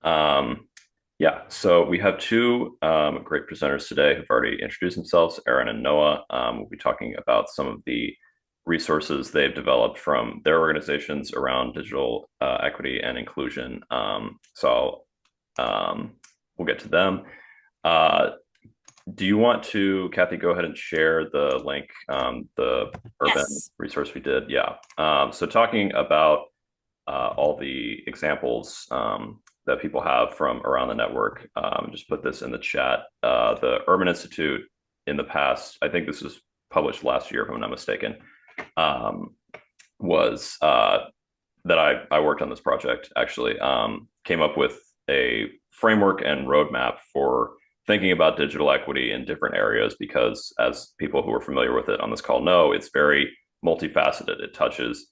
Um, yeah, so we have two great presenters today who've already introduced themselves, Aaron and Noah. We'll be talking about some of the resources they've developed from their organizations around digital equity and inclusion. We'll get to them. Uh, do you want to, Kathy, go ahead and share the link, the urban Yes. resource we did? Yeah. So talking about all the examples that people have from around the network. Just put this in the chat. The Urban Institute in the past, I think this was published last year, if I'm not mistaken, um, was that I worked on this project actually, came up with a framework and roadmap for thinking about digital equity in different areas because as people who are familiar with it on this call know, it's very multifaceted. It touches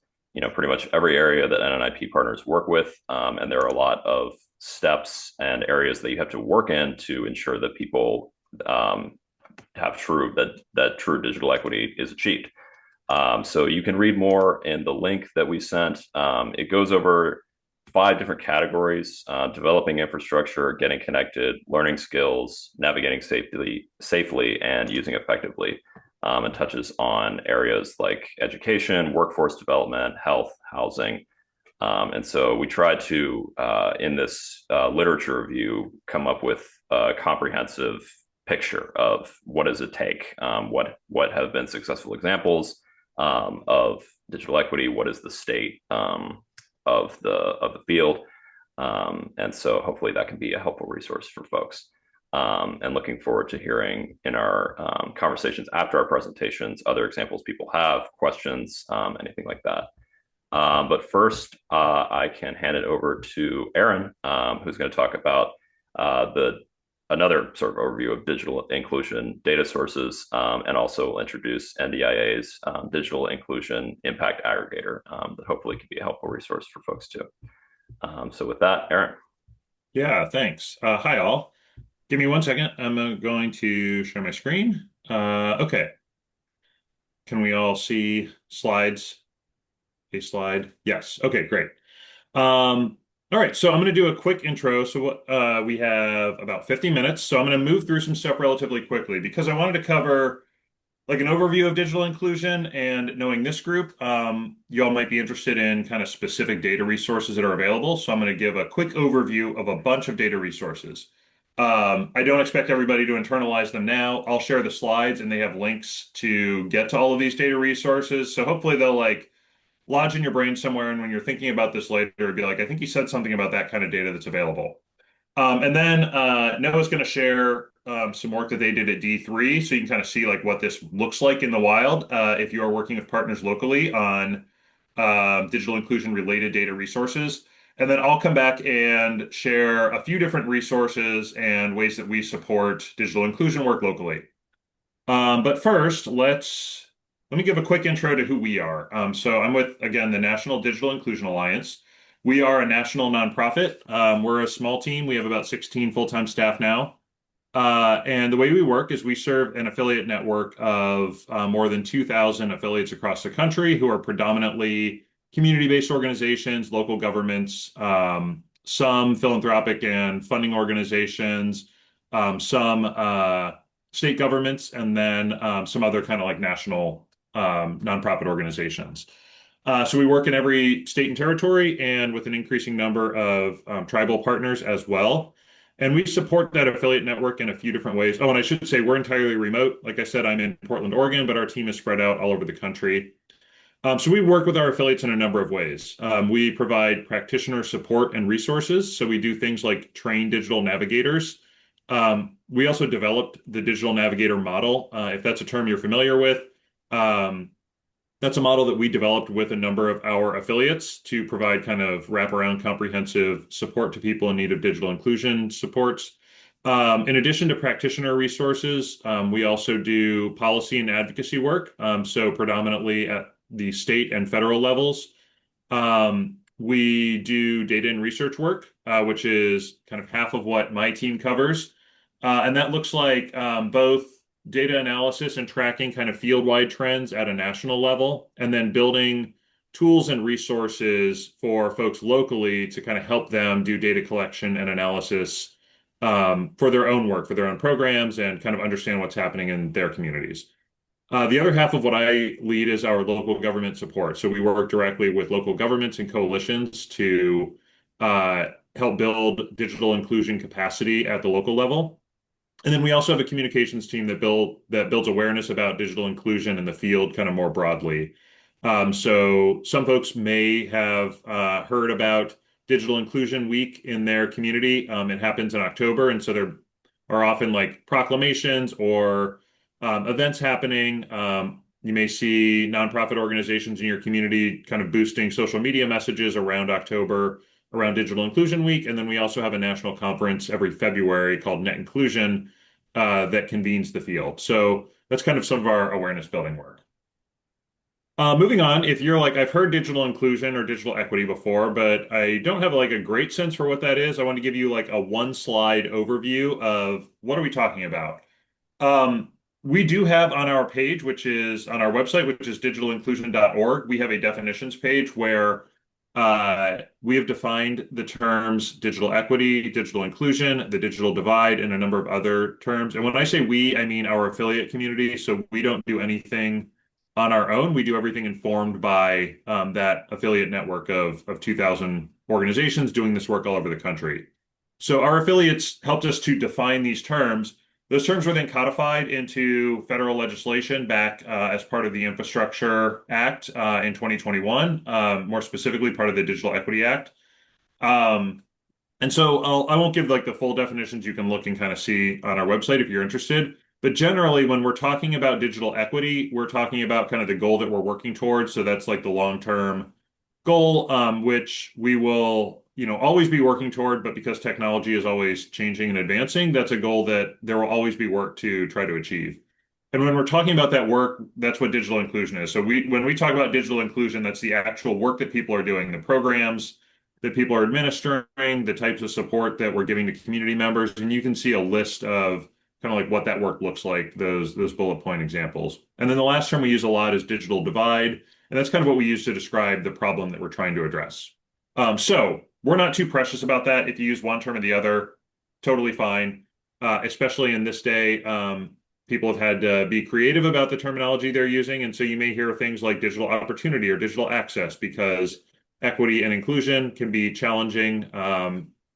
pretty much every area that NNIP partners work with, and there are a lot of steps and areas that you have to work in to ensure that people have that true digital equity is achieved. So you can read more in the link that we sent. It goes over five different categories: developing infrastructure, getting connected, learning skills, navigating safely, and using effectively. And touches on areas like education, workforce development, health, housing. And so we tried to, in this literature review, come up with a comprehensive picture of what does it take, what have been successful examples of digital equity, what is the state of the field, and so hopefully that can be a helpful resource for folks. And looking forward to hearing in our conversations after our presentations other examples people have, questions, anything like that. But first, I can hand it over to Aaron, who's going to talk about the another sort of overview of digital inclusion data sources, and also will introduce NDIA's digital inclusion impact aggregator that hopefully can be a helpful resource for folks too. So with that, Aaron. Yeah, thanks. Hi, all. Give me one second. I'm going to share my screen. Okay. Can we all see slides? A slide? Yes. Okay, great. All right, so I'm going to do a quick intro. So we have about 50 minutes. So I'm going to move through some stuff relatively quickly because I wanted to cover like an overview of digital inclusion and knowing this group. You all might be interested in kind of specific data resources that are available. So I'm going to give a quick overview of a bunch of data resources. I don't expect everybody to internalize them now. I'll share the slides and they have links to get to all of these data resources. So hopefully they'll like lodge in your brain somewhere. And when you're thinking about this later, be like, I think he said something about that kind of data that's available. And then Noah's going to share some work that they did at D3, so you can kind of see like what this looks like in the wild if you are working with partners locally on digital inclusion related data resources. And then I'll come back and share a few different resources and ways that we support digital inclusion work locally. But first, let me give a quick intro to who we are. So I'm with, again, the National Digital Inclusion Alliance. We are a national nonprofit. We're a small team. We have about 16 full-time staff now. And the way we work is we serve an affiliate network of more than 2,000 affiliates across the country who are predominantly community-based organizations, local governments, some philanthropic and funding organizations, some state governments, and then some other kind of like national nonprofit organizations. So we work in every state and territory and with an increasing number of tribal partners as well. And we support that affiliate network in a few different ways. Oh, and I should say we're entirely remote. Like I said, I'm in Portland, Oregon, but our team is spread out all over the country. So we work with our affiliates in a number of ways. We provide practitioner support and resources. So we do things like train digital navigators. We also developed the digital navigator model. If that's a term you're familiar with, that's a model that we developed with a number of our affiliates to provide kind of wraparound comprehensive support to people in need of digital inclusion supports. In addition to practitioner resources, we also do policy and advocacy work, so predominantly at the state and federal levels. We do data and research work, which is kind of half of what my team covers. And that looks like both data analysis and tracking kind of field-wide trends at a national level, and then building tools and resources for folks locally to kind of help them do data collection and analysis for their own work, for their own programs, and kind of understand what's happening in their communities. The other half of what I lead is our local government support. So we work directly with local governments and coalitions to uh, help build digital inclusion capacity at the local level. And then we also have a communications team that builds awareness about digital inclusion in the field kind of more broadly. So some folks may have heard about Digital Inclusion Week in their community. It happens in October, and so there are often like proclamations or events happening. You may see nonprofit organizations in your community kind of boosting social media messages around October, around Digital Inclusion Week. And then we also have a national conference every February called Net Inclusion that convenes the field. So that's kind of some of our awareness building work. Moving on, if you're like, I've heard digital inclusion or digital equity before, but I don't have like a great sense for what that is. I want to give you like a one slide overview of what are we talking about. We do have on our page, which is on our website, which is digitalinclusion.org, we have a definitions page where we have defined the terms digital equity, digital inclusion, the digital divide, and a number of other terms. And when I say we, I mean our affiliate community. So we don't do anything on our own. We do everything informed by that affiliate network of 2,000 organizations doing this work all over the country. So our affiliates helped us to define these terms. Those terms were then codified into federal legislation back as part of the Infrastructure Act in 2021, more specifically part of the Digital Equity Act. And so I won't give like the full definitions. You can look and kind of see on our website if you're interested. But generally, when we're talking about digital equity, we're talking about kind of the goal that we're working towards. So that's like the long-term goal, which we will, always be working toward. But because technology is always changing and advancing, that's a goal that there will always be work to try to achieve. And when we're talking about that work, that's what digital inclusion is. So when we talk about digital inclusion, that's the actual work that people are doing, the programs that people are administering, the types of support that we're giving to community members. And you can see a list of kind of like what that work looks like, those bullet point examples. And then the last term we use a lot is digital divide. And that's kind of what we use to describe the problem that we're trying to address. So we're not too precious about that. If you use one term or the other, totally fine. Especially in this day, people have had to be creative about the terminology they're using. And so you may hear things like digital opportunity or digital access because equity and inclusion can be challenging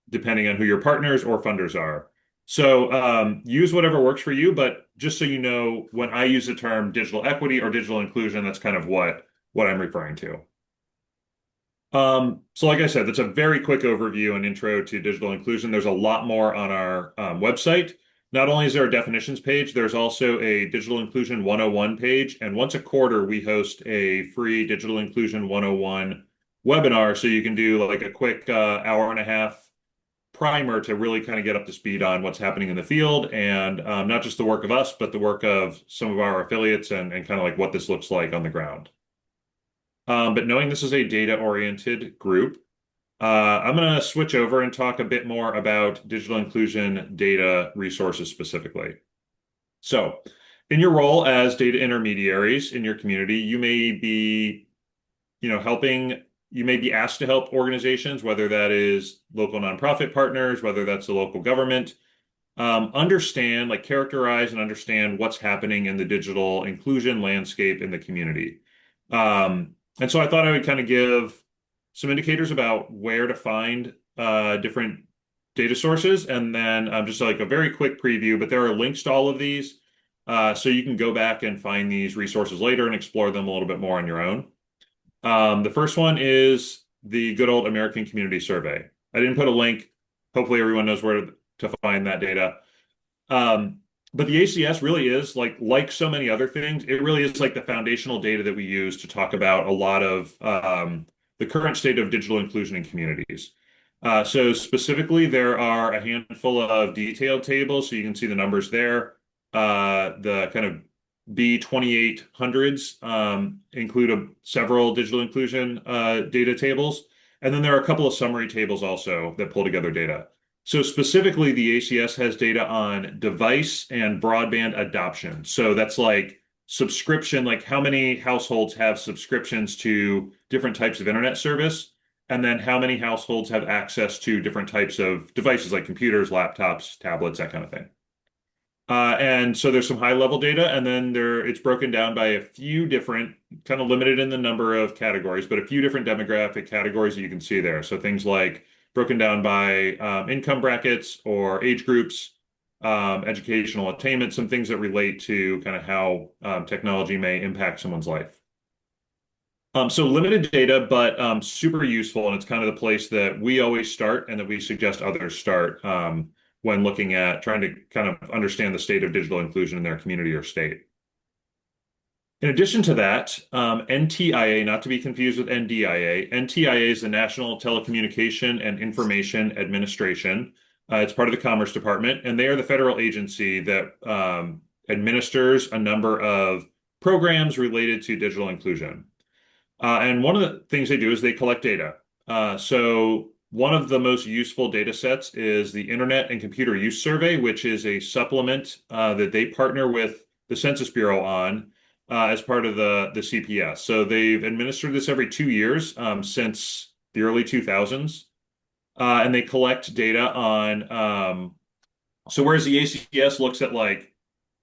depending on who your partners or funders are. So use whatever works for you, but just so you know, when I use the term digital equity or digital inclusion, that's kind of what I'm referring to. So like I said, that's a very quick overview and intro to digital inclusion. There's a lot more on our website. Not only is there a definitions page, there's also a Digital Inclusion 101 page. And once a quarter, we host a free Digital Inclusion 101 webinar. So you can do like a quick hour and a half primer to really kind of get up to speed on what's happening in the field and not just the work of us, but the work of some of our affiliates and kind of like what this looks like on the ground. But knowing this is a data-oriented group, I'm going to switch over and talk a bit more about digital inclusion data resources specifically. So in your role as data intermediaries in your community, you may be, you may be asked to help organizations, whether that is local nonprofit partners, whether that's the local government, understand, like characterize and understand what's happening in the digital inclusion landscape in the community. And so I thought I would kind of give some indicators about where to find different data sources, and then just like a very quick preview, but there are links to all of these. So you can go back and find these resources later and explore them a little bit more on your own. The first one is the good old American Community Survey. I didn't put a link. Hopefully everyone knows where to find that data. But the ACS really is like so many other things, it really is like the foundational data that we use to talk about a lot of the current state of digital inclusion in communities. So specifically, there are a handful of detailed tables, so you can see the numbers there. The kind of B2800s include several digital inclusion data tables. And then there are a couple of summary tables also that pull together data. So specifically, the ACS has data on device and broadband adoption. So that's like subscription, like how many households have subscriptions to different types of internet service, and then how many households have access to different types of devices like computers, laptops, tablets, that kind of thing. And so there's some high level data, and then it's broken down by a few different, kind of limited in the number of categories, but a few different demographic categories that you can see there. So things like broken down by income brackets or age groups, educational attainment, some things that relate to kind of how technology may impact someone's life. So limited data, but super useful, and it's kind of the place that we always start and that we suggest others start when looking at trying to kind of understand the state of digital inclusion in their community or state. In addition to that, NTIA, not to be confused with NDIA, NTIA is the National Telecommunication and Information Administration. It's part of the Commerce Department, and they are the federal agency that administers a number of programs related to digital inclusion. And one of the things they do is they collect data. So one of the most useful data sets is the Internet and Computer Use Survey, which is a supplement that they partner with the Census Bureau on as part of the CPS. So they've administered this every 2 years since the early 2000s. And they collect data on, so whereas the ACS looks at like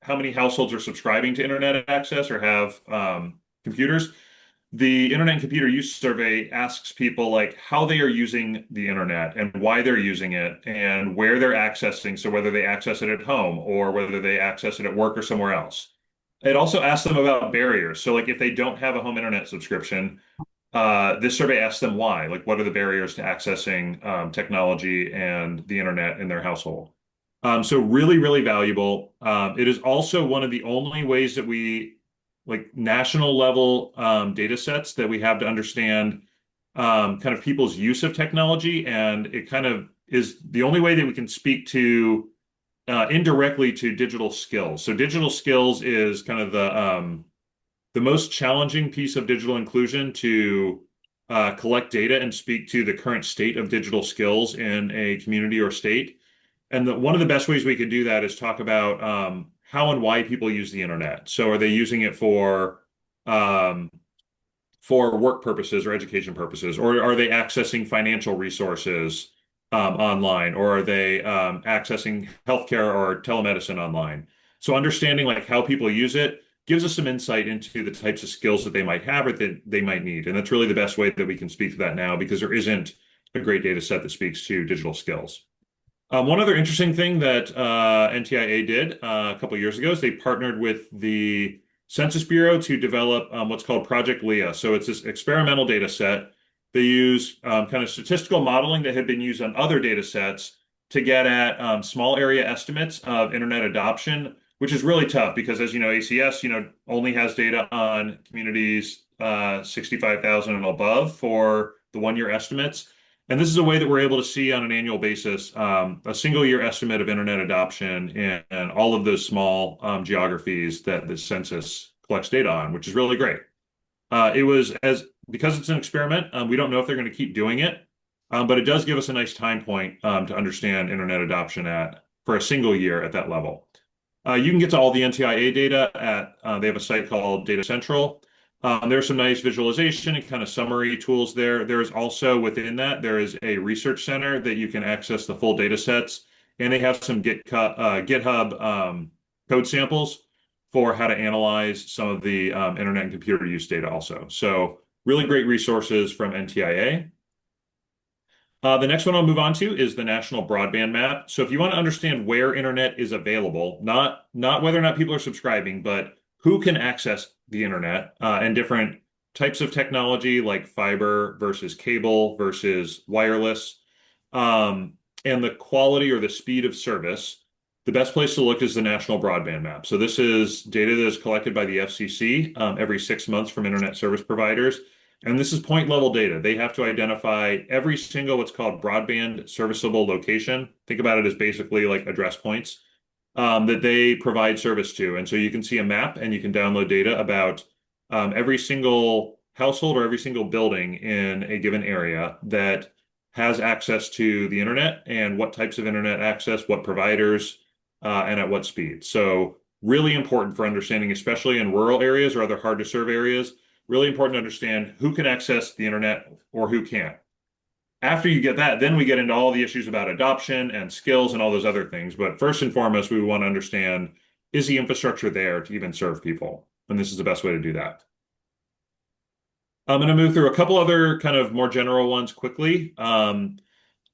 how many households are subscribing to internet access or have computers, the Internet and Computer Use Survey asks people like how they are using the internet and why they're using it and where they're accessing. So whether they access it at home or whether they access it at work or somewhere else. It also asks them about barriers. So like if they don't have a home internet subscription, this survey asks them why. Like what are the barriers to accessing technology and the internet in their household? So really, really valuable. It is also one of the only ways that we like national level data sets that we have to understand kind of people's use of technology. And it kind of is the only way that we can speak to indirectly to digital skills. So digital skills is kind of the most challenging piece of digital inclusion to collect data and speak to the current state of digital skills in a community or state. And one of the best ways we could do that is talk about how and why people use the internet. So are they using it for work purposes or education purposes, or are they accessing financial resources online, or are they accessing healthcare or telemedicine online? So understanding like how people use it gives us some insight into the types of skills that they might have or that they might need. And that's really the best way that we can speak to that now because there isn't a great data set that speaks to digital skills. One other interesting thing that NTIA did a couple of years ago is they partnered with the Census Bureau to develop what's called Project Leah. So it's this experimental data set. They use kind of statistical modeling that had been used on other data sets to get at small area estimates of internet adoption, which is really tough because, as you know, ACS, only has data on communities 65,000 and above for the 1 year estimates. And this is a way that we're able to see on an annual basis a single year estimate of internet adoption in all of those small geographies that the census collects data on, which is really great. Because it's an experiment, we don't know if they're going to keep doing it, but it does give us a nice time point to understand internet adoption for a single year at that level. You can get to all the NTIA data they have a site called Data Central. There's some nice visualization and kind of summary tools there. There is also within that, there is a research center that you can access the full data sets, and they have some GitHub code samples for how to analyze some of the internet and computer use data also. So really great resources from NTIA. The next one I'll move on to is the National Broadband Map. So if you want to understand where internet is available, not whether or not people are subscribing, but who can access the internet and different types of technology like fiber versus cable versus wireless, and the quality or the speed of service, the best place to look is the National Broadband Map. So this is data that is collected by the FCC every 6 months from internet service providers. And this is point level data. They have to identify every single what's called broadband serviceable location. Think about it as basically like address points that they provide service to. And so you can see a map and you can download data about every single household or every single building in a given area that has access to the internet and what types of internet access, what providers, and at what speed. So Really important for understanding, especially in rural areas or other hard to serve areas. Really important to understand who can access the internet or who can't. After you get that, then we get into all the issues about adoption and skills and all those other things. But first and foremost, we want to understand, is the infrastructure there to even serve people? And this is the best way to do that. I'm going to move through a couple other kind of more general ones quickly.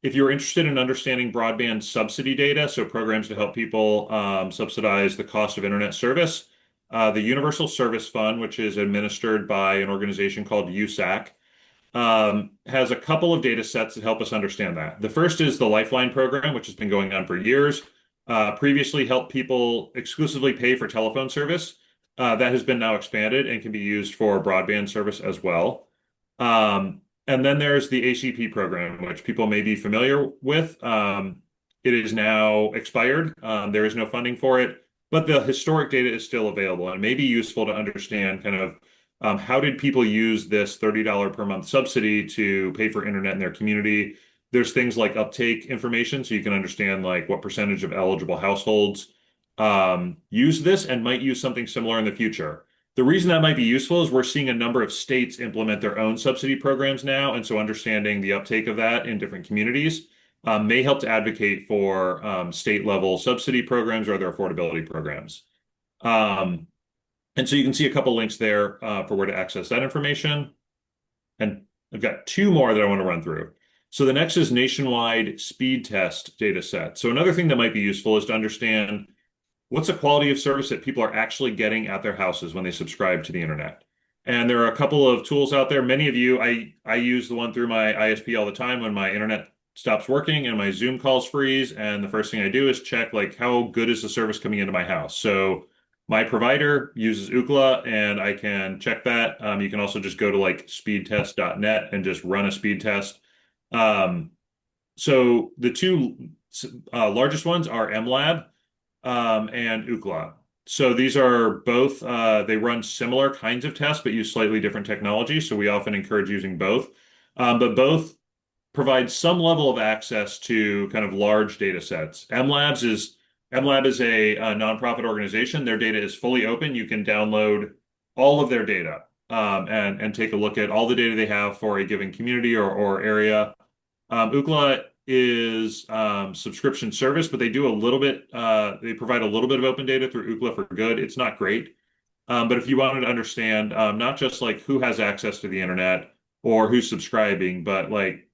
If you're interested in understanding broadband subsidy data, so programs to help people subsidize the cost of internet service, the Universal Service Fund, which is administered by an organization called USAC, has a couple of data sets that help us understand that. The first is the Lifeline program, which has been going on for years. Previously helped people exclusively pay for telephone service. That has been now expanded and can be used for broadband service as well. And then there's the ACP program, which people may be familiar with. It is now expired. There is no funding for it, but the historic data is still available and may be useful to understand kind of how did people use this $30 per month subsidy to pay for internet in their community? There's things like uptake information, so you can understand like what percentage of eligible households use this and might use something similar in the future. The reason that might be useful is we're seeing a number of states implement their own subsidy programs now, and so understanding the uptake of that in different communities may help to advocate for state level subsidy programs or other affordability programs. And so you can see a couple links there for where to access that information. And I've got two more that I want to run through. So the next is nationwide speed test data set. So another thing that might be useful is to understand what's the quality of service that people are actually getting at their houses when they subscribe to the internet. And there are a couple of tools out there. Many of you, I use the one through my ISP all the time when my internet stops working and my Zoom calls freeze. And the first thing I do is check like how good is the service coming into my house. So my provider uses Ookla, and I can check that. You can also just go to like speedtest.net and just run a speed test. So the two largest ones are MLab and Ookla. So these are both, they run similar kinds of tests, but use slightly different technology. So we often encourage using both. But both provide some level of access to kind of large data sets. MLab is a nonprofit organization. Their data is fully open. You can download all of their data and take a look at all the data they have for a given community or area. Ookla is subscription service, but they do a little bit, they provide a little bit of open data through Ookla for Good. It's not great. But if you wanted to understand not just like who has access to the internet or who's subscribing, but like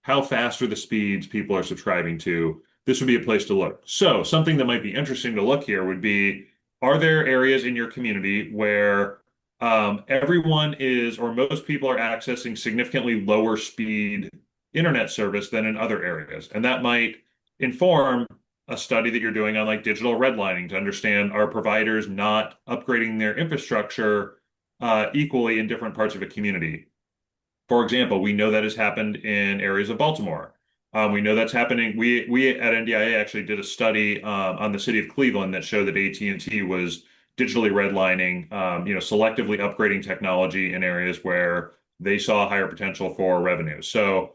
how fast are the speeds people are subscribing to, this would be a place to look. So something that might be interesting to look here would be, are there areas in your community where everyone is, or most people are accessing significantly lower speed internet service than in other areas? And that might inform a study that you're doing on like digital redlining to understand, are providers not upgrading their infrastructure equally in different parts of a community? For example, we know that has happened in areas of Baltimore. We know that's happening. We at NDIA actually did a study on the city of Cleveland that showed that AT&T was digitally redlining, selectively upgrading technology in areas where they saw higher potential for revenue. So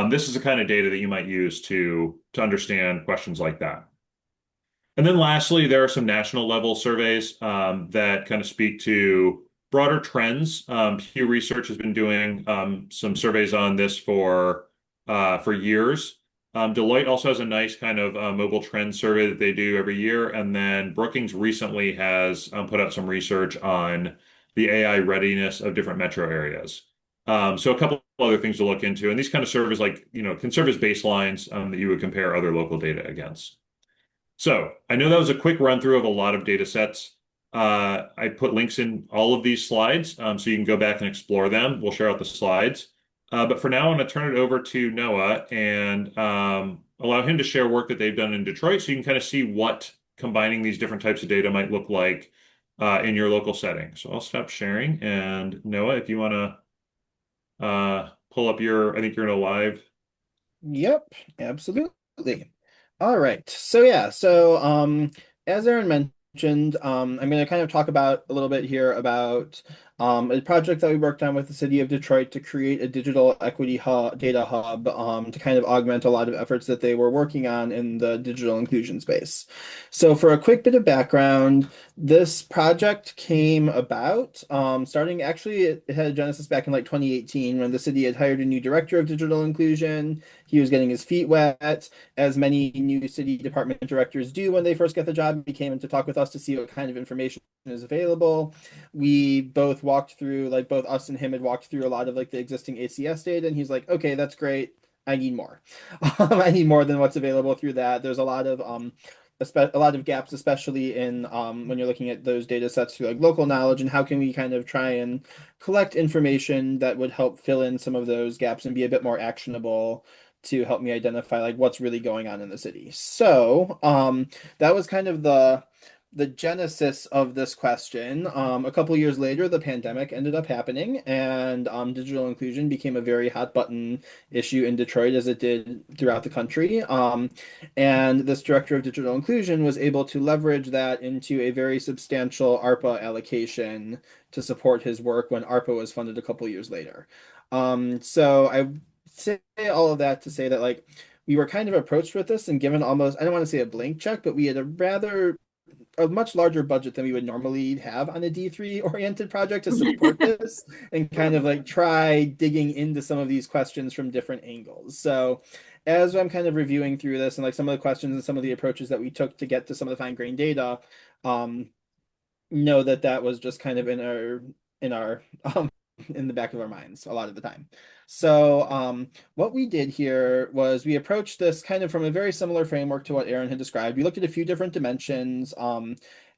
this is the kind of data that you might use to understand questions like that. And then lastly, there are some national level surveys that kind of speak to broader trends. Pew Research has been doing some surveys on this for years. Deloitte also has a nice kind of mobile trend survey that they do every year. And then Brookings recently has put out some research on the AI readiness of different metro areas. So a couple other things to look into. And these kind of serve as like, can serve as baselines that you would compare other local data against. So I know that was a quick run through of a lot of data sets. I put links in all of these slides so you can go back and explore them. We'll share out the slides. But for now, I'm going to turn it over to Noah and allow him to share work that they've done in Detroit so you can kind of see what combining these different types of data might look like in your local setting. So I'll stop sharing. And Noah, if you want to pull up I think you're in a live. Yep, absolutely. All right. So yeah, as Aaron mentioned, I'm going to kind of talk about a little bit here about a project that we worked on with the city of Detroit to create a digital equity data hub, to kind of augment a lot of efforts that they were working on in the digital inclusion space. So for a quick bit of background, this project came about, starting actually, it had a genesis back in like 2018 when the city had hired a new director of digital inclusion. He was getting his feet wet, as many new city department directors do when they first get the job. He came in to talk with us to see what kind of information is available. We both walked through, like both us and him had walked through a lot of like the existing ACS data, and he's like, okay, that's great. I need more. I need more than what's available through that. There's a lot of gaps, especially in when you're looking at those data sets through like local knowledge, and how can we kind of try and collect information that would help fill in some of those gaps and be a bit more actionable to help me identify like what's really going on in the city. So that was kind of the genesis of this question. A couple years later, the pandemic ended up happening, and digital inclusion became a very hot button issue in Detroit, as it did throughout the country. And this director of digital inclusion was able to leverage that into a very substantial ARPA allocation to support his work when ARPA was funded a couple years later. So I say all of that to say that like we were kind of approached with this and given almost, I don't want to say a blank check, but we had a much larger budget than we would normally have on a D3 oriented project to support this and kind of like try digging into some of these questions from different angles. So as I'm kind of reviewing through this and like some of the questions and some of the approaches that we took to get to some of the fine grained data, um, know that that was just kind of in our in the back of our minds a lot of the time. So what we did here was we approached this kind of from a very similar framework to what Aaron had described. We looked at a few different dimensions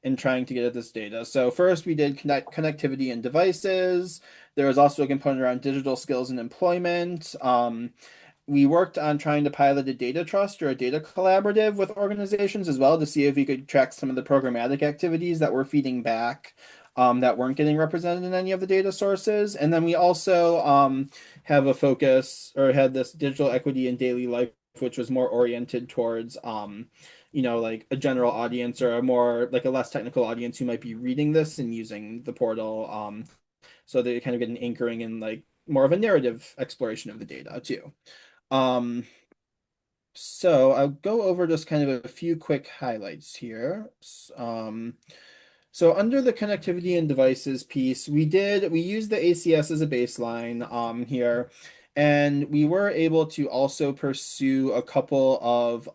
in trying to get at this data. So first we did connectivity and devices. There was also a component around digital skills and employment. We worked on trying to pilot a data trust or a data collaborative with organizations as well to see if we could track some of the programmatic activities that were feeding back, that weren't getting represented in any of the data sources. And then we also have a focus or had this digital equity in daily life, which was more oriented towards like a general audience or a more like a less technical audience who might be reading this and using the portal. So they kind of get an anchoring in like more of a narrative exploration of the data too. So I'll go over just kind of a few quick highlights here. So under the connectivity and devices piece, we used the ACS as a baseline here, and we were able to also pursue a couple of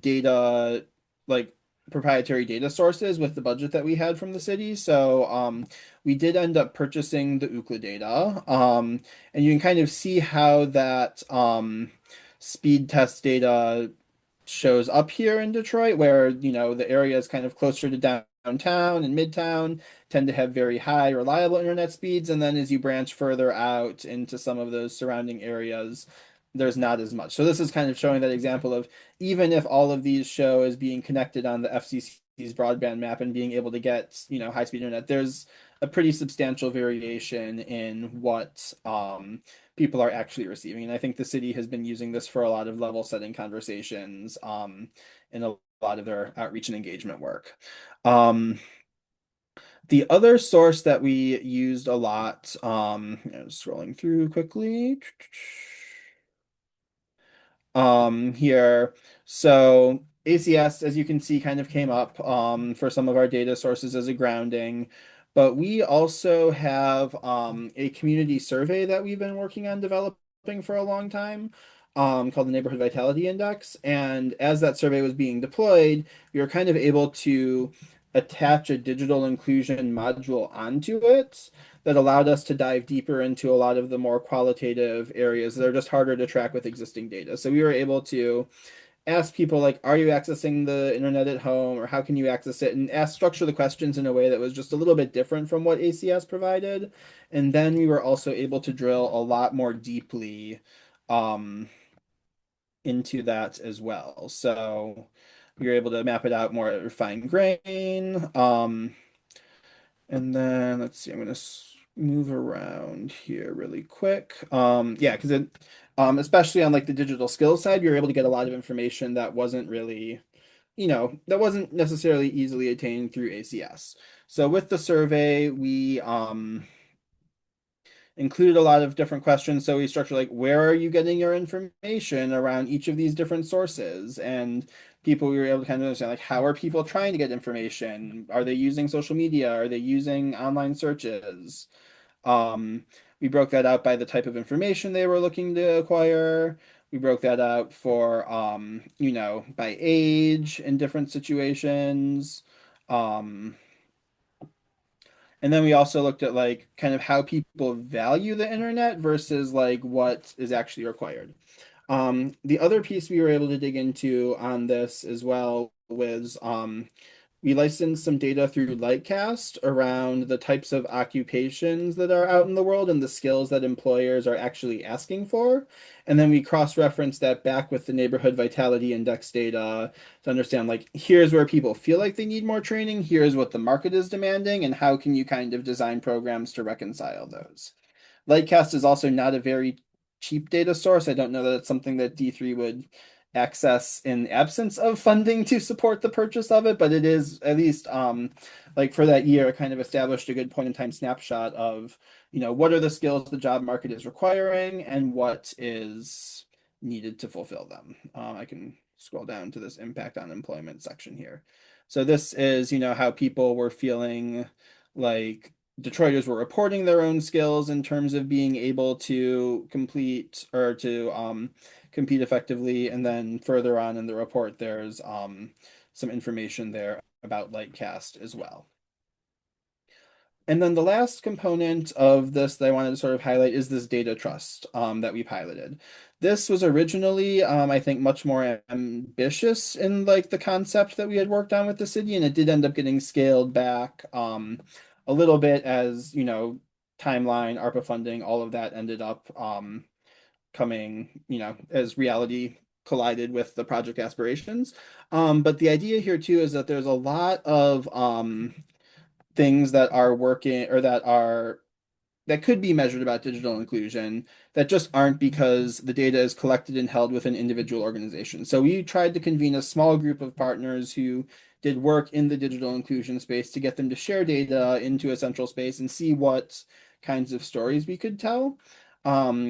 data like proprietary data sources with the budget that we had from the city. So we did end up purchasing the Ookla data. And you can kind of see how that speed test data shows up here in Detroit, where the area is kind of closer to downtown and midtown, tend to have very high reliable internet speeds, and then as you branch further out into some of those surrounding areas, there's not as much. So this is kind of showing that example of even if all of these show as being connected on the FCC's broadband map and being able to get high-speed internet, there's a pretty substantial variation in what people are actually receiving. And I think the city has been using this for a lot of level setting conversations in a lot of their outreach and engagement work. The other source that we used a lot, scrolling through quickly here. So ACS, as you can see, kind of came up for some of our data sources as a grounding. But we also have a community survey that we've been working on developing for a long time, called the Neighborhood Vitality Index. And as that survey was being deployed, we were kind of able to attach a digital inclusion module onto it that allowed us to dive deeper into a lot of the more qualitative areas that are just harder to track with existing data. So we were able to ask people like, are you accessing the internet at home, or how can you access it, and structure the questions in a way that was just a little bit different from what ACS provided. And then we were also able to drill a lot more deeply into that as well. So we were able to map it out more fine grain. And then let's see, I'm going to move around here really quick. Yeah, because especially on like the digital skills side, we were able to get a lot of information that wasn't really that wasn't necessarily easily attained through ACS. So with the survey, we included a lot of different questions. So we structured like, where are you getting your information around each of these different sources? And people, we were able to kind of understand like, how are people trying to get information? Are they using social media? Are they using online searches? Um, we broke that out by the type of information they were looking to acquire. We broke that out for, by age in different situations. Um, and then we also looked at like kind of how people value the internet versus like what is actually required. The other piece we were able to dig into on this as well was we licensed some data through Lightcast around the types of occupations that are out in the world and the skills that employers are actually asking for. And then we cross-referenced that back with the Neighborhood Vitality Index data to understand like, here's where people feel like they need more training, here's what the market is demanding, and how can you kind of design programs to reconcile those. Lightcast is also not a very cheap data source. I don't know that it's something that D3 would access in absence of funding to support the purchase of it, but it is at least like for that year kind of established a good point in time snapshot of, what are the skills the job market is requiring and what is needed to fulfill them. I can scroll down to this impact on employment section here. So this is, how people were feeling like Detroiters were reporting their own skills in terms of being able to complete or to compete effectively. And then further on in the report, there's some information there about Lightcast as well. And then the last component of this that I wanted to sort of highlight is this data trust that we piloted. This was originally, I think, much more ambitious in like the concept that we had worked on with the city, and it did end up getting scaled back a little bit as, timeline, ARPA funding, all of that ended up coming, as reality collided with the project aspirations. But the idea here too is that there's a lot of things that are working or that could be measured about digital inclusion that just aren't because the data is collected and held within individual organizations. So we tried to convene a small group of partners who did work in the digital inclusion space to get them to share data into a central space and see what kinds of stories we could tell.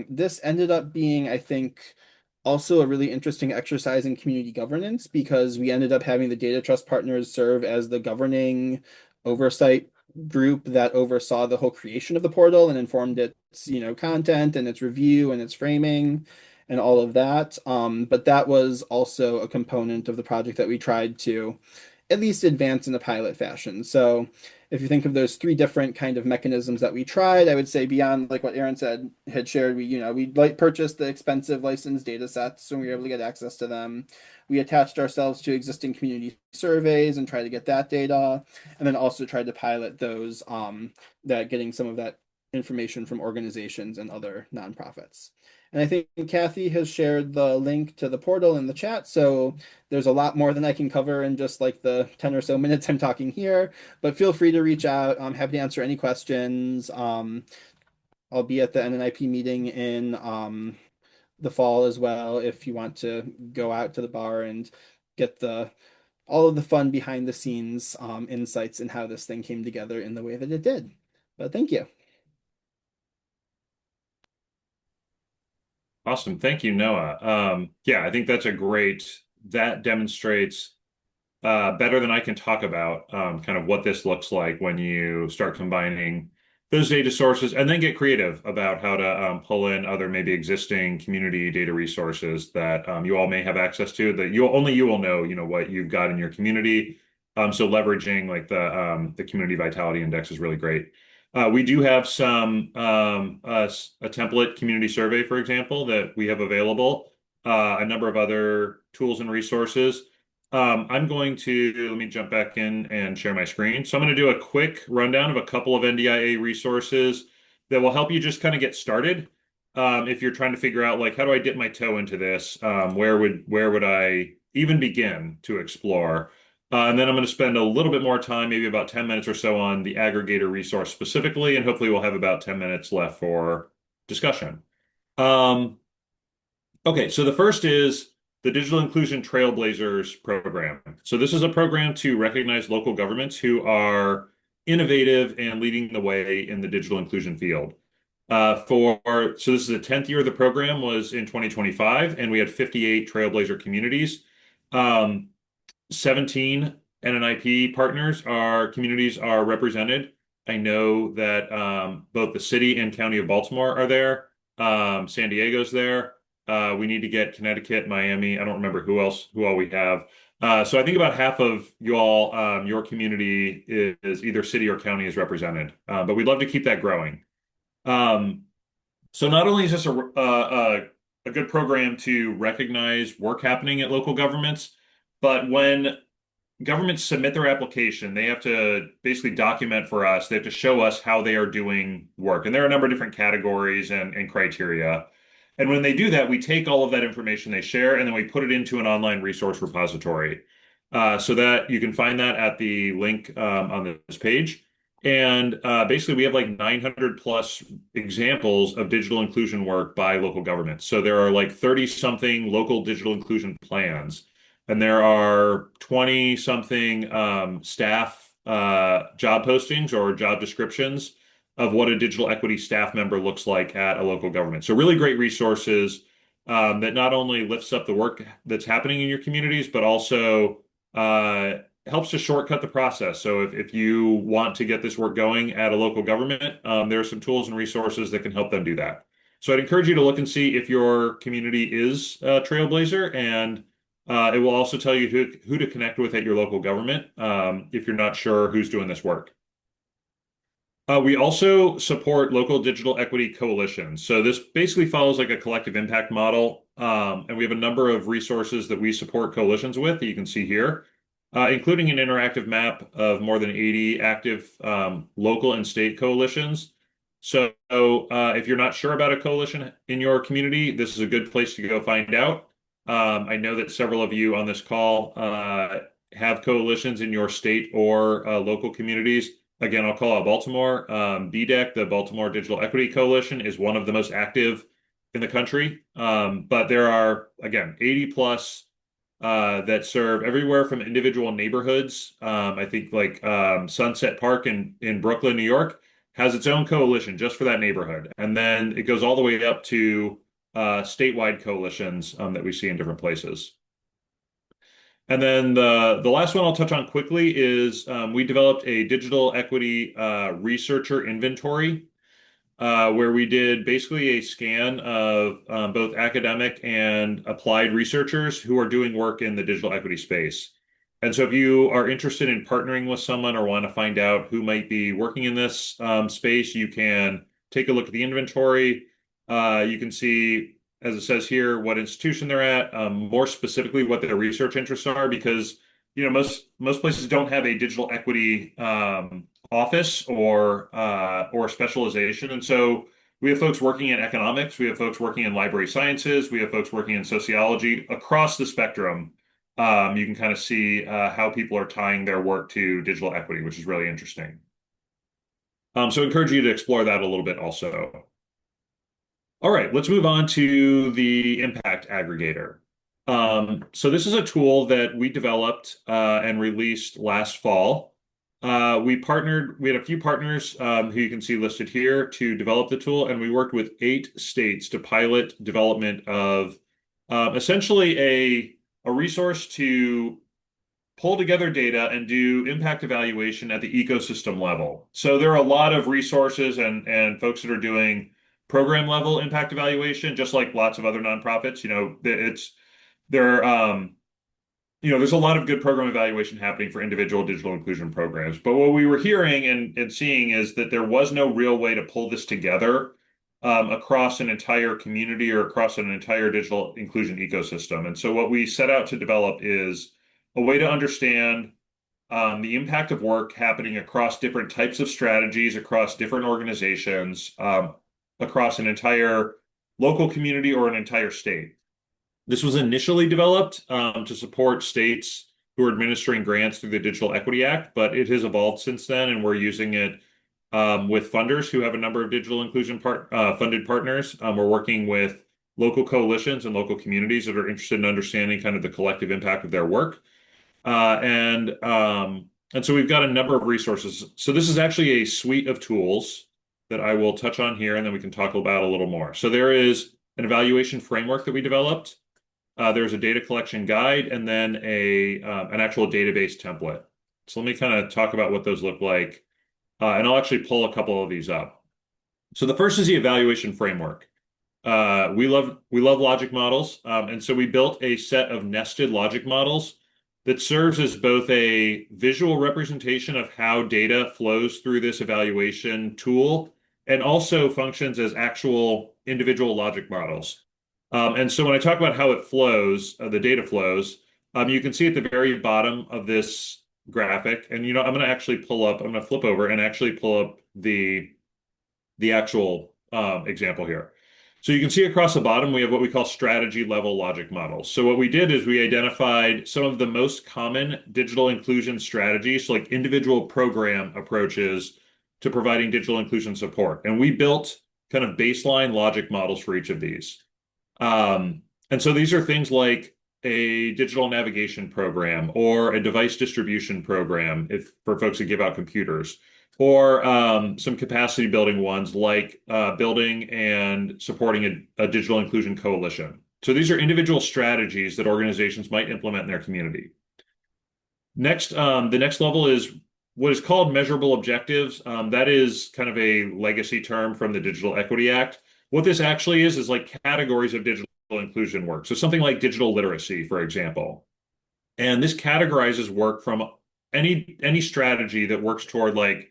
This ended up being, I think, also a really interesting exercise in community governance because we ended up having the data trust partners serve as the governing oversight group that oversaw the whole creation of the portal and informed its, content and its review and its framing and all of that. But that was also a component of the project that we tried to at least advance in a pilot fashion. So if you think of those three different kind of mechanisms that we tried, I would say beyond like what Aaron had shared, we like purchased the expensive licensed data sets and we were able to get access to them. We attached ourselves to existing community surveys and tried to get that data, and then also tried to pilot those that getting some of that information from organizations and other nonprofits. And I think Kathy has shared the link to the portal in the chat. So there's a lot more than I can cover in just like the 10 or so minutes I'm talking here, but feel free to reach out. I'm happy to answer any questions. I'll be at the NNIP meeting in the fall as well if you want to go out to the bar and get all of the fun behind the scenes insights in how this thing came together in the way that it did. But thank you. Awesome. Thank you, Noah. Yeah, I think that demonstrates better than I can talk about kind of what this looks like when you start combining those data sources and then get creative about how to pull in other maybe existing community data resources that you all may have access to that you will know, what you've got in your community. So leveraging like the Community Vitality Index is really great. We do have a template community survey, for example, that we have available, a number of other tools and resources. Let me jump back in and share my screen. So I'm going to do a quick rundown of a couple of NDIA resources that will help you just kind of get started. If you're trying to figure out like, how do I dip my toe into this? Where would I even begin to explore? And then I'm going to spend a little bit more time, maybe about 10 minutes or so on the aggregator resource specifically, and hopefully we'll have about 10 minutes left for discussion. Okay, so the first is the Digital Inclusion Trailblazers program. So this is a program to recognize local governments who are innovative and leading the way in the digital inclusion field. So this is the 10th year of the program was in 2025, and we had 58 Trailblazer communities. 17 NNIP communities are represented. I know that both the city and county of Baltimore are there. San Diego's there. We need to get Connecticut, Miami. I don't remember who all we have. So I think about half of your community is either city or county is represented. But we'd love to keep that growing. So not only is this a good program to recognize work happening at local governments, but when governments submit their application, they have to basically document for us, they have to show us how they are doing work. And there are a number of different categories and criteria. And when they do that, we take all of that information they share and then we put it into an online resource repository. So that you can find that at the link on this page. And basically, we have like 900 plus examples of digital inclusion work by local governments. So there are like 30 something local digital inclusion plans, and there are 20 something staff job postings or job descriptions of what a digital equity staff member looks like at a local government. So really great resources that not only lifts up the work that's happening in your communities, but also helps to shortcut the process. So if you want to get this work going at a local government, there are some tools and resources that can help them do that. So I'd encourage you to look and see if your community is a Trailblazer, and it will also tell you who to connect with at your local government if you're not sure who's doing this work. We also support local digital equity coalitions. So this basically follows like a collective impact model. And we have a number of resources that we support coalitions with that you can see here, including an interactive map of more than 80 active local and state coalitions. So if you're not sure about a coalition in your community, this is a good place to go find out. I know that several of you on this call have coalitions in your state or local communities. Again, I'll call out Baltimore. BDEC, the Baltimore Digital Equity Coalition, is one of the most active in the country. But there are, again, 80 plus that serve everywhere from individual neighborhoods. I think like Sunset Park in Brooklyn, New York, has its own coalition just for that neighborhood. And then it goes all the way up to statewide coalitions that we see in different places. And then the last one I'll touch on quickly is we developed a digital equity researcher inventory where we did basically a scan of both academic and applied researchers who are doing work in the digital equity space. And so if you are interested in partnering with someone or want to find out who might be working in this space, you can take a look at the inventory. You can see, as it says here, what institution they're at, more specifically what their research interests are, because most places don't have a digital equity office or specialization, and so we have folks working in economics, we have folks working in library sciences, we have folks working in sociology across the spectrum. You can kind of see how people are tying their work to digital equity, which is really interesting. So I encourage you to explore that a little bit also. All right, let's move on to the impact aggregator. So this is a tool that we developed and released last fall. We had a few partners who you can see listed here to develop the tool, and we worked with 8 states to pilot development of essentially a resource to pull together data and do impact evaluation at the ecosystem level. So there are a lot of resources and folks that are doing program level impact evaluation, just like lots of other nonprofits. There's a lot of good program evaluation happening for individual digital inclusion programs. But what we were hearing and seeing is that there was no real way to pull this together across an entire community or across an entire digital inclusion ecosystem. And so what we set out to develop is a way to understand the impact of work happening across different types of strategies, across different organizations, across an entire local community or an entire state. This was initially developed to support states who are administering grants through the Digital Equity Act, but it has evolved since then, and we're using it with funders who have a number of digital inclusion funded partners. We're working with local coalitions and local communities that are interested in understanding kind of the collective impact of their work. And so we've got a number of resources. So this is actually a suite of tools that I will touch on here, and then we can talk about a little more. So there is an evaluation framework that we developed. There's a data collection guide, and then an actual database template. So let me kind of talk about what those look like. And I'll actually pull a couple of these up. So the first is the evaluation framework. We love logic models, and so we built a set of nested logic models that serves as both a visual representation of how data flows through this evaluation tool and also functions as actual individual logic models. And so when I talk about how it flows, the data flows, you can see at the very bottom of this graphic, and I'm going to flip over and actually pull up the actual example here. So you can see across the bottom, we have what we call strategy level logic models. So what we did is we identified some of the most common digital inclusion strategies, so like individual program approaches to providing digital inclusion support. And we built kind of baseline logic models for each of these. And so these are things like a digital navigation program or a device distribution program for folks who give out computers, or some capacity building ones like building and supporting a digital inclusion coalition. So these are individual strategies that organizations might implement in their community. Next, the next level is what is called measurable objectives. That is kind of a legacy term from the Digital Equity Act. What this actually is like categories of digital inclusion work. So something like digital literacy, for example. And this categorizes work from any strategy that works toward like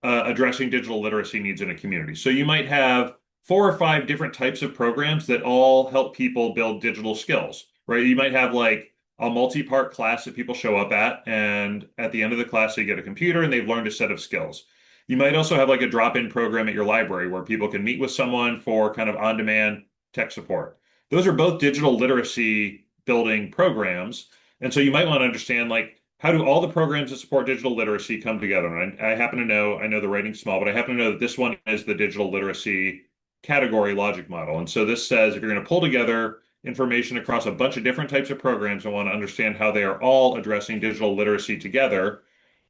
addressing digital literacy needs in a community. So you might have 4 or 5 different types of programs that all help people build digital skills, right? You might have like a multi-part class that people show up at, and at the end of the class, they get a computer and they've learned a set of skills. You might also have like a drop-in program at your library where people can meet with someone for kind of on-demand tech support. Those are both digital literacy building programs. And so you might want to understand like, how do all the programs that support digital literacy come together? And I happen to know, I know the writing's small, but I happen to know that this one is the digital literacy category logic model. And so this says if you're going to pull together information across a bunch of different types of programs and want to understand how they are all addressing digital literacy together,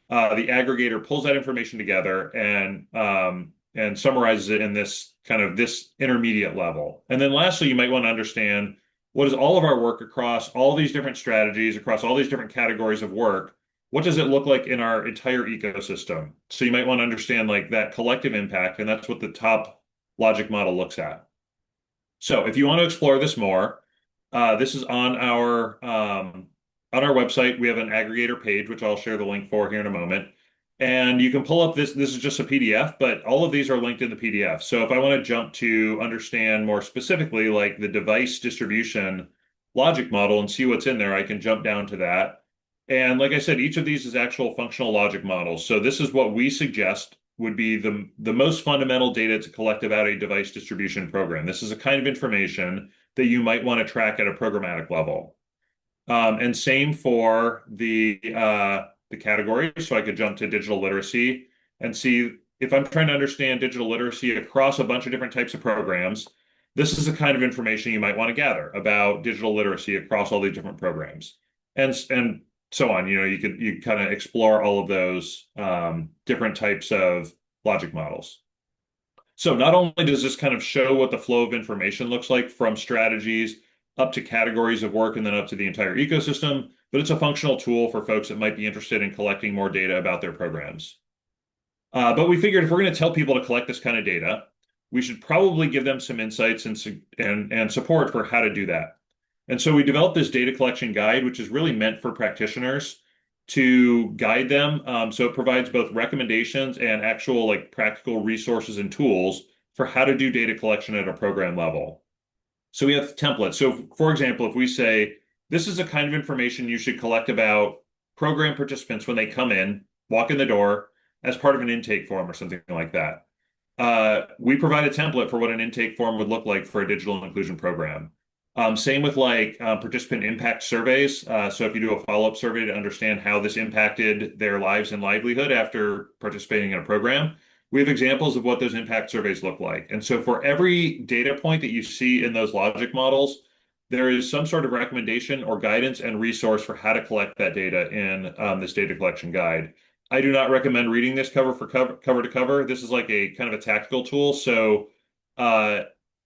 the aggregator pulls that information together and summarizes it in this kind of this intermediate level. And then lastly, you might want to understand what is all of our work across all these different strategies, across all these different categories of work. What does it look like in our entire ecosystem? So you might want to understand like that collective impact, and that's what the top logic model looks at. So if you want to explore this more, this is on our website. We have an aggregator page, which I'll share the link for here in a moment. And you can pull up this is just a PDF, but all of these are linked in the PDF. So if I want to jump to understand more specifically, like the device distribution logic model and see what's in there, I can jump down to that. And like I said, each of these is actual functional logic models. So this is what we suggest would be the most fundamental data to collect about a device distribution program. This is a kind of information that you might want to track at a programmatic level. And same for the category. So I could jump to digital literacy and see if I'm trying to understand digital literacy across a bunch of different types of programs, this is the kind of information you might want to gather about digital literacy across all these different programs. And so on. You kind of explore all of those different types of logic models. So not only does this kind of show what the flow of information looks like from strategies up to categories of work and then up to the entire ecosystem, but it's a functional tool for folks that might be interested in collecting more data about their programs. But we figured if we're going to tell people to collect this kind of data, we should probably give them some insights and support for how to do that. And so we developed this data collection guide, which is really meant for practitioners to guide them. So it provides both recommendations and actual like practical resources and tools for how to do data collection at a program level. So we have templates. So for example, if we say, this is the kind of information you should collect about program participants when they come in, walk in the door as part of an intake form or something like that. We provide a template for what an intake form would look like for a digital inclusion program. Same with like participant impact surveys. So if you do a follow-up survey to understand how this impacted their lives and livelihood after participating in a program, we have examples of what those impact surveys look like. And so for every data point that you see in those logic models, there is some sort of recommendation or guidance and resource for how to collect that data in this data collection guide. I do not recommend reading this cover to cover. This is like a kind of a tactical tool. So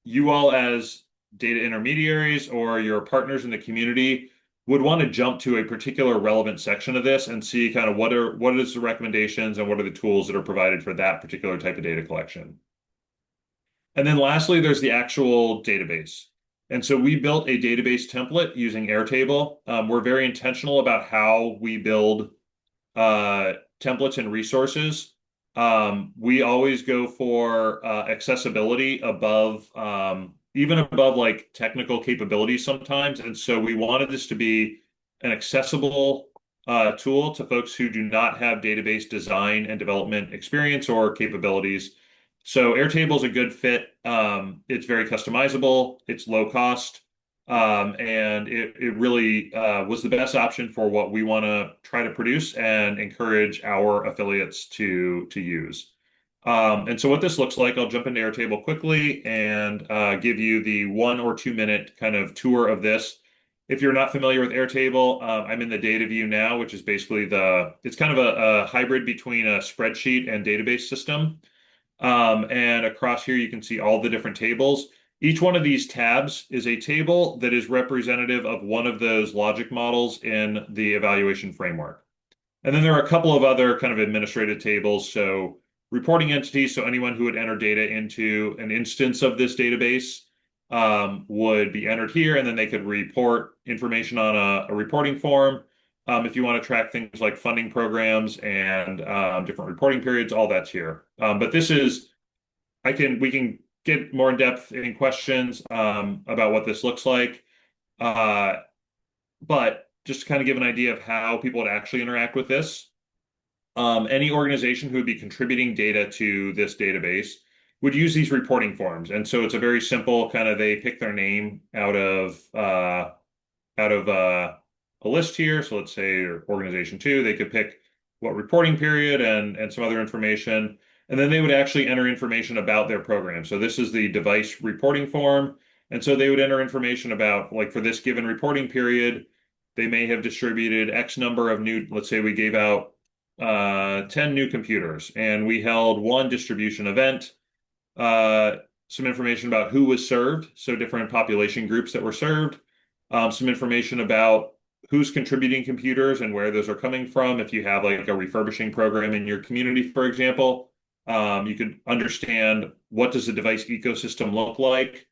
you all as data intermediaries or your partners in the community would want to jump to a particular relevant section of this and see kind of what is the recommendations and what are the tools that are provided for that particular type of data collection. And then lastly, there's the actual database. And so we built a database template using Airtable. We're very intentional about how we build templates and resources. We always go for accessibility above, even above like technical capabilities sometimes. And so we wanted this to be an accessible tool to folks who do not have database design and development experience or capabilities. So Airtable is a good fit. It's very customizable. It's low cost. And it really was the best option for what we want to try to produce and encourage our affiliates to use. And so what this looks like, I'll jump into Airtable quickly and give you the 1 or 2 minute kind of tour of this. If you're not familiar with Airtable, I'm in the data view now, which is basically it's kind of a hybrid between a spreadsheet and database system. And across here, you can see all the different tables. Each one of these tabs is a table that is representative of one of those logic models in the evaluation framework. And then there are a couple of other kind of administrative tables. So reporting entities, so anyone who would enter data into an instance of this database would be entered here, and then they could report information on a reporting form. If you want to track things like funding programs and different reporting periods, all that's here. But this is, we can get more in depth in questions about what this looks like. But just to kind of give an idea of how people would actually interact with this, any organization who would be contributing data to this database would use these reporting forms. And so it's a very simple kind of, they pick their name out of a list here. So let's say organization 2, they could pick what reporting period and some other information. And then they would actually enter information about their program. So this is the device reporting form. And so they would enter information about, like for this given reporting period, they may have distributed X number of new, let's say we gave out 10 new computers and we held one distribution event, some information about who was served. So different population groups that were served, some information about who's contributing computers and where those are coming from. If you have like a refurbishing program in your community, for example, you could understand what does the device ecosystem look like.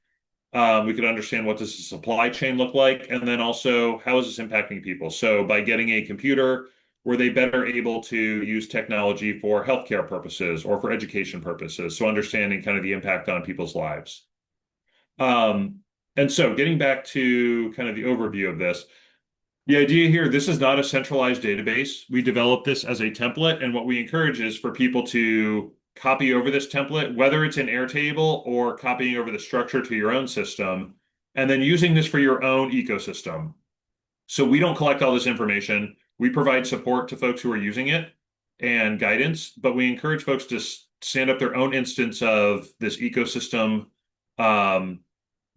We could understand what does the supply chain look like, and then also how is this impacting people. So by getting a computer, were they better able to use technology for healthcare purposes or for education purposes? So understanding kind of the impact on people's lives. And so getting back to kind of the overview of this, the idea here, this is not a centralized database. We developed this as a template, and what we encourage is for people to copy over this template, whether it's in Airtable or copying over the structure to your own system, and then using this for your own ecosystem. So we don't collect all this information. We provide support to folks who are using it and guidance, but we encourage folks to stand up their own instance of this ecosystem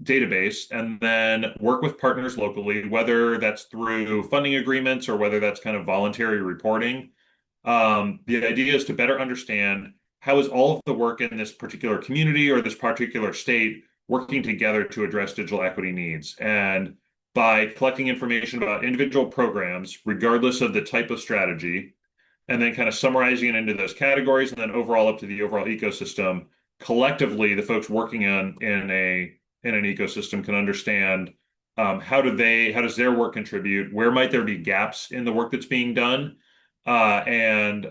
database and then work with partners locally, whether that's through funding agreements or whether that's kind of voluntary reporting. The idea is to better understand how is all of the work in this particular community or this particular state working together to address digital equity needs. And by collecting information about individual programs, regardless of the type of strategy, and then kind of summarizing it into those categories, and then overall up to the overall ecosystem, collectively, the folks working in an ecosystem can understand how does their work contribute? Where might there be gaps in the work that's being done? And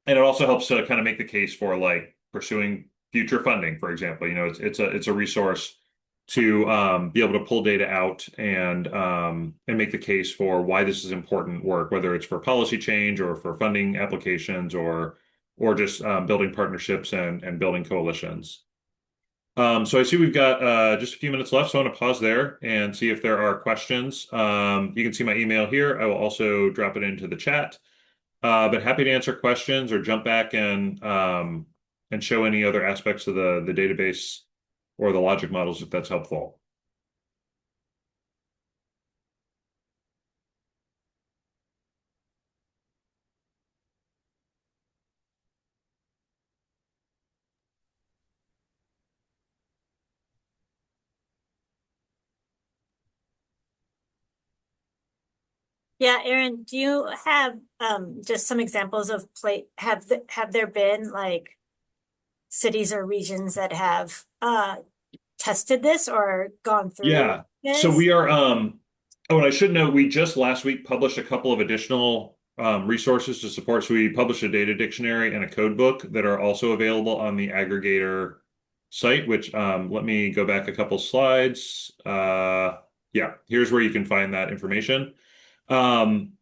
it also helps to kind of make the case for like pursuing future funding, for example. You know, it's a resource to be able to pull data out and make the case for why this is important work, whether it's for policy change or for funding applications or just building partnerships and building coalitions. So I see we've got just a few minutes left, so I want to pause there and see if there are questions. You can see my email here. I will also drop it into the chat. But happy to answer questions or jump back and show any other aspects of the database or the logic models if that's helpful. Yeah, Aaron, do you have just some examples of have there been like cities or regions that have tested this or gone through Yeah. So this? we are oh, and I should note we just last week published a couple of additional resources to support. So we published a data dictionary and a code book that are also available on the aggregator site, which let me go back a couple slides. Yeah, here's where you can find that information. Um,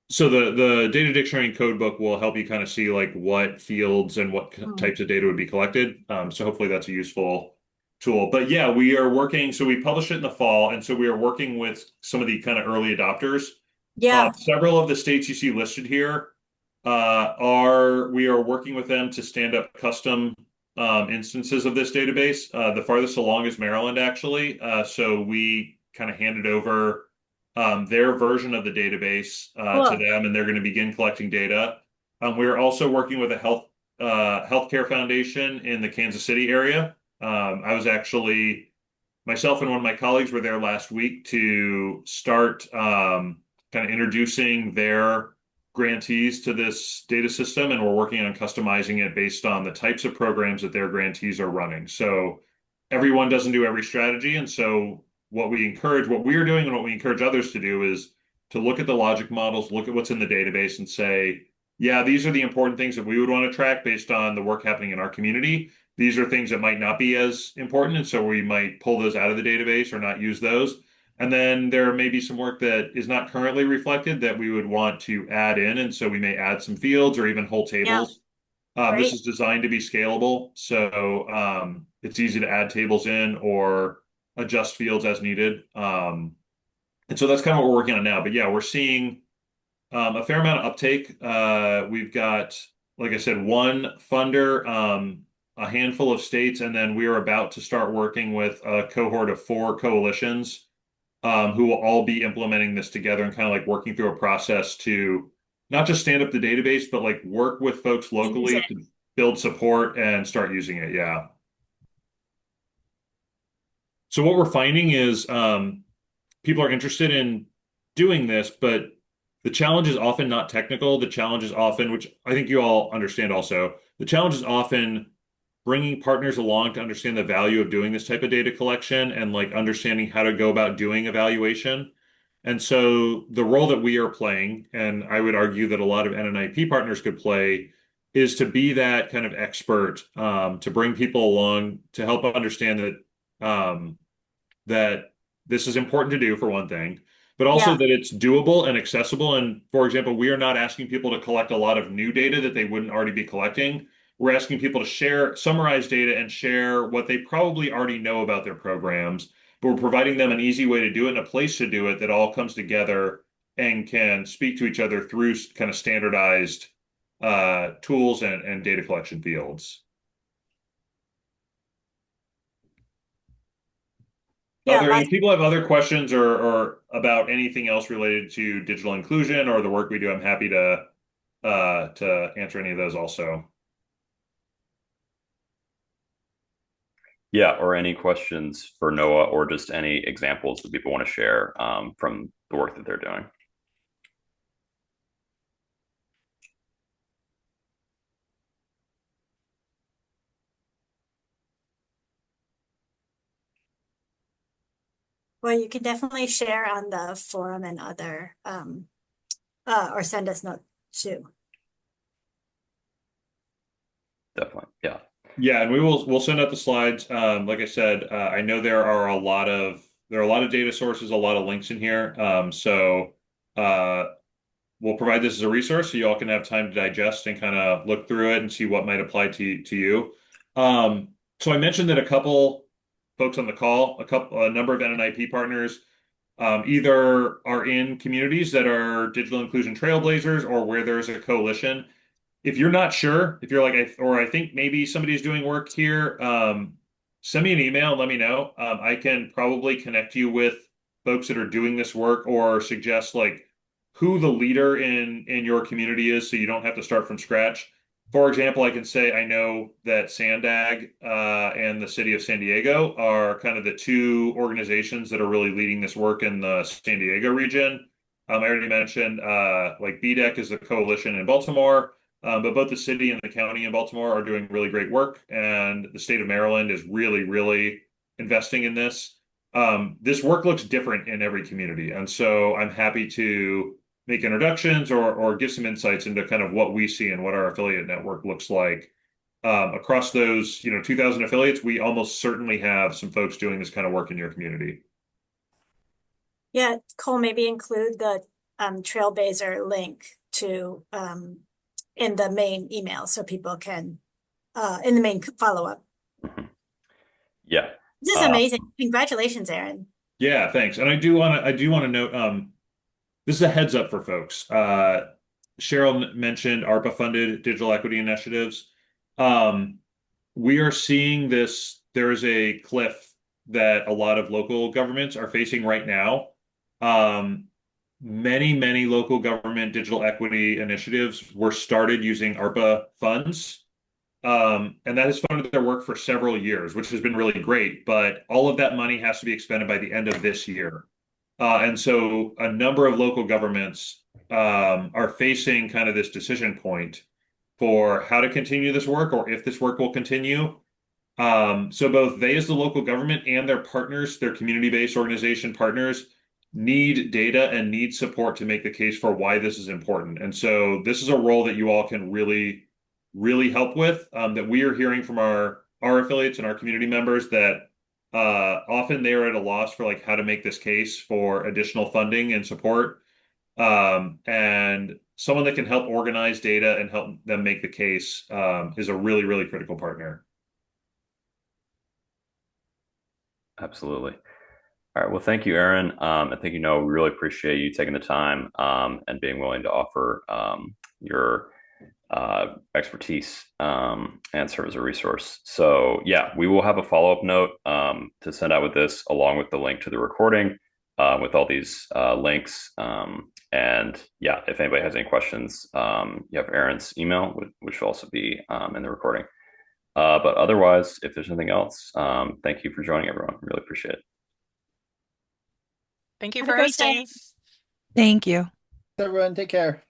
so the data dictionary and code book will help you kind of see like what fields and what Hmm. types of data would be collected. So hopefully that's a useful tool. But yeah, we are working. So we published it in the fall, and so we are working with some of the kind of early adopters. Yeah, Several of the states you see listed here are we are working with them to stand up custom instances of this database. The farthest along is Maryland, actually. So we kind of handed over their version of the database to cool. them, and they're going to begin collecting data. We're also working with a healthcare foundation in the Kansas City area. I was actually myself and one of my colleagues were there last week to start kind of introducing their grantees to this data system, and we're working on customizing it based on the types of programs that their grantees are running. So everyone doesn't do every strategy, and so what we are doing and what we encourage others to do is to look at the logic models, look at what's in the database, and say, yeah, these are the important things that we would want to track based on the work happening in our community. These are things that might not be as important, and so we might pull those out of the database or not use those. And then there may be some work that is not currently reflected that we would want to add in, and so we may add some fields or even whole Yeah, tables. This great. is designed to be scalable, so it's easy to add tables in or adjust fields as needed. And so that's kind of what we're working on now. But yeah, we're seeing a fair amount of uptake. We've got, like I said, one funder, a handful of states, and then we are about to start working with a cohort of 4 coalitions who will all be implementing this together and kind of like working through a process to not just stand up the database, but like work with folks Use locally it. to build support and start using it. Yeah. So what we're finding is people are interested in doing this, but the challenge is often not technical. The challenge is often, which I think you all understand also, the challenge is often bringing partners along to understand the value of doing this type of data collection and like understanding how to go about doing evaluation. And so the role that we are playing, and I would argue that a lot of NNIP partners could play, is to be that kind of expert, to bring people along to help understand that this is important to do for one thing, but also Yeah, that it's doable and accessible. And for example, we are not asking people to collect a lot of new data that they wouldn't already be collecting. We're asking people to summarize data and share what they probably already know about their programs, but we're providing them an easy way to do it and a place to do it that all comes together and can speak to each other through kind of standardized tools and data collection fields. yeah, If lots. people have other questions or about anything else related to digital inclusion or the work we do, I'm happy to answer any of those also. Yeah, or any questions for Noah or just any examples that people want to share from the work that they're doing. Well, you can definitely share on the forum and other or send us notes too. Definitely. Yeah. Yeah, and we'll send out the slides. Like I said, I know there are a lot of data sources, a lot of links in here. So we'll provide this as a resource so you all can have time to digest and kind of look through it and see what might apply to you. So I mentioned that a couple folks on the call, a number of NNIP partners either are in communities that are digital inclusion trailblazers or where there's a coalition. If you're not sure, if you're like, I think maybe somebody's doing work here, send me an email and let me know. I can probably connect you with folks that are doing this work or suggest like who the leader in your community is so you don't have to start from scratch. For example, I can say I know that Sandag and the city of San Diego are kind of the two organizations that are really leading this work in the San Diego region. I already mentioned like BDEC is the coalition in Baltimore. But both the city and the county in Baltimore are doing really great work, and the state of Maryland is really, really investing in this. This work looks different in every community, and so I'm happy to make introductions or give some insights into kind of what we see and what our affiliate network looks like. Across those, 2,000 affiliates, we almost certainly have some folks doing this kind of work in your community. Yeah, Cole, maybe include the Trailblazer link to in the main email so people can in the main follow-up. Yeah. This is amazing. Congratulations, Aaron. Yeah, thanks. And I do want to note, this is a heads up for folks. Cheryl mentioned ARPA funded digital equity initiatives. We are seeing this. There is a cliff that a lot of local governments are facing right now. Many local government digital equity initiatives were started using ARPA funds. And that has funded their work for several years, which has been really great. But all of that money has to be expended by the end of this year. And so a number of local governments are facing kind of this decision point for how to continue this work or if this work will continue. So both they as the local government and their partners, their community-based organization partners, need data and need support to make the case for why this is important. And so this is a role that you all can really, really help with, that we are hearing from our affiliates and our community members that often they are at a loss for like how to make this case for additional funding and support. And someone that can help organize data and help them make the case is a really, really critical partner. Absolutely. All right. Well, thank you, Aaron. I think, we really appreciate you taking the time and being willing to offer your expertise and serve as a resource. So yeah, we will have a follow-up note to send out with this, along with the link to the recording with all these links. And yeah, if anybody has any questions, you have Aaron's email, which will also be in the recording. But otherwise, if there's anything else, thank you for joining, everyone. Really appreciate it. Thank you Have a for great day. hosting. Thank you. Everyone, take care.